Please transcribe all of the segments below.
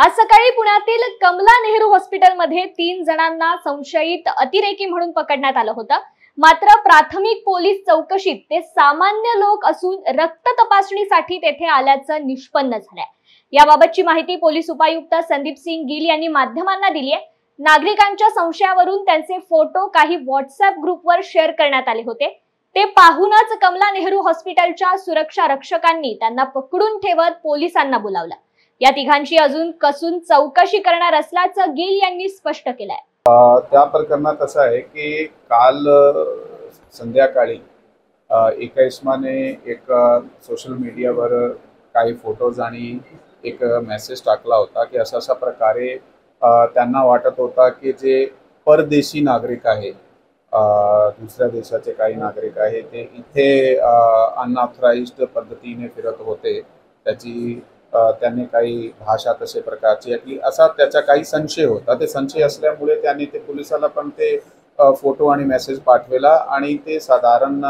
आज सकाळी पुण्यातील कमला नेहरू हॉस्पिटलमध्ये 3 जणांना संशयित अतिरेकी म्हणून पकडण्यात आलं होतं। मात्र प्राथमिक पोलीस चौकशीत ते सामान्य लोक असून रक्त तपासणीसाठी तेथे आल्याचं निष्पन्न झालंय। याबाबतची माहिती पोलीस उपायुक्त संदीप सिंग गिल यांनी माध्यमांना दिली आहे। नागरिकांच्या संशयावरून त्यांचे फोटो काही व्हॉट्सअप ग्रुपवर शेअर करण्यात आले होते। ते पाहूनच कमला नेहरू हॉस्पिटलच्या सुरक्षा रक्षकांनी त्यांना पकडून ठेवत पोलिसांना बोलावलं। या तिघांची अजून कसून चौकशी करणार असल्याचं गिल यांनी स्पष्ट केलंय। त्या प्रकरणात असं आहे की काल संध्याकाळी एका इसमाने एक सोशल मीडियावर काही फोटोज आणि एक मेसेज टाकला होता की अशा प्रकारे त्यांना वाटत होता की जे परदेशी नागरिक आहे, दुसऱ्या देशाचे काही नागरिक आहे, ते इथे अनऑथराइज्ड पद्धतीने फिरत होते। त्याने काही भाषा तसे प्रकारची की असा त्याचा काही संशय होता। ते संशय असल्यामुळे त्यांनी ते पोलिसाला पण ते फोटो आणि मेसेज पाठवला आणि ते साधारण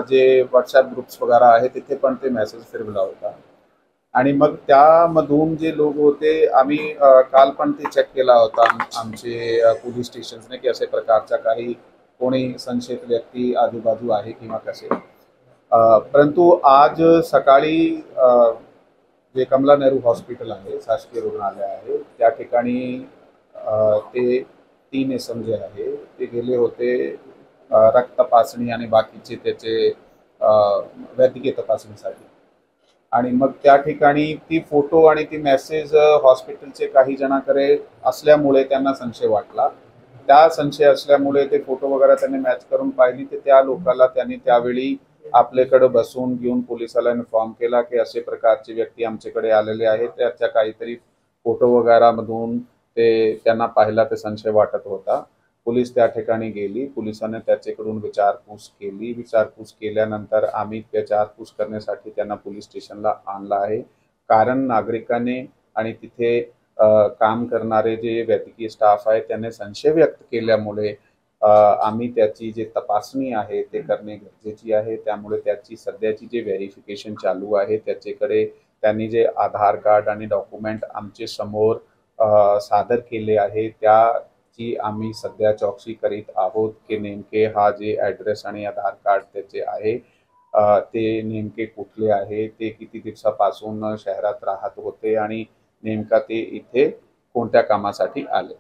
जे व्हॉट्सअप ग्रुप्स वगैरे आहे तिथे पण ते मेसेज फिरवला होता। आणि मग त्यामधून जे लोक होते, आम्ही काल पण ते चेक केला होता आमचे पोलीस स्टेशन्सने की असे प्रकारचा काही कोणी संशयित व्यक्ती आजूबाजू आहे किंवा कसे। परंतु आज सकाळी जे कमला नेहरू हॉस्पिटल आहे, शासकीय रुग्णालय आहे, त्या ठिकाणी ते 3 इसम जे आहे ते गेले होते रक्त तपासणी आणि बाकीचे त्याचे वैद्यकीय तपासणीसाठी। आणि मग त्या ठिकाणी ती फोटो आणि ती मेसेज हॉस्पिटलचे काही जणांकडे असल्यामुळे त्यांना संशय वाटला। त्या संशय असल्यामुळे ते फोटो वगैरे त्यांनी मॅच करून पाहिली, तर त्या लोकांना त्यांनी त्यावेळी आपल्याकडे बसवून घेऊन पोलिसाला इन्फॉर्म केला की असे प्रकारचे व्यक्ती आमच्याकडे आलेले आहेत। त्याच्या काहीतरी फोटो वगैरे मधून ते त्यांना पाहिला ते संशय वाटत होता। पोलीस त्या ठिकाणी गेली, पोलिसांनी त्याच्याकडून विचारपूस केली। विचारपूस केल्यानंतर आम्ही विचारपूस करण्यासाठी त्यांना पोलीस स्टेशनला आणलं आहे। कारण नागरिकांनी आणि तिथे काम करणारे जे वैद्यकीय स्टाफ आहे त्यांनी संशय व्यक्त केल्यामुळे आम्ही त्याची जे तपासणी आहे ते करणे गरजेची आहे। त्यामुळे त्याची सध्याची जे व्हेरिफिकेशन चालू आहे त्याच्याकडे त्यांनी जे आधार कार्ड आणि डॉक्युमेंट आमचे समोर सादर केले आहे त्याची आम्ही सध्या चौकशी करीत आहोत की नेमके हा जे ॲड्रेस आणि आधार कार्ड त्याचे आहे ते नेमके कुठले आहे, ते किती दिवसापासून शहरात राहत होते आणि नेमका ते इथे कोणत्या कामासाठी आले।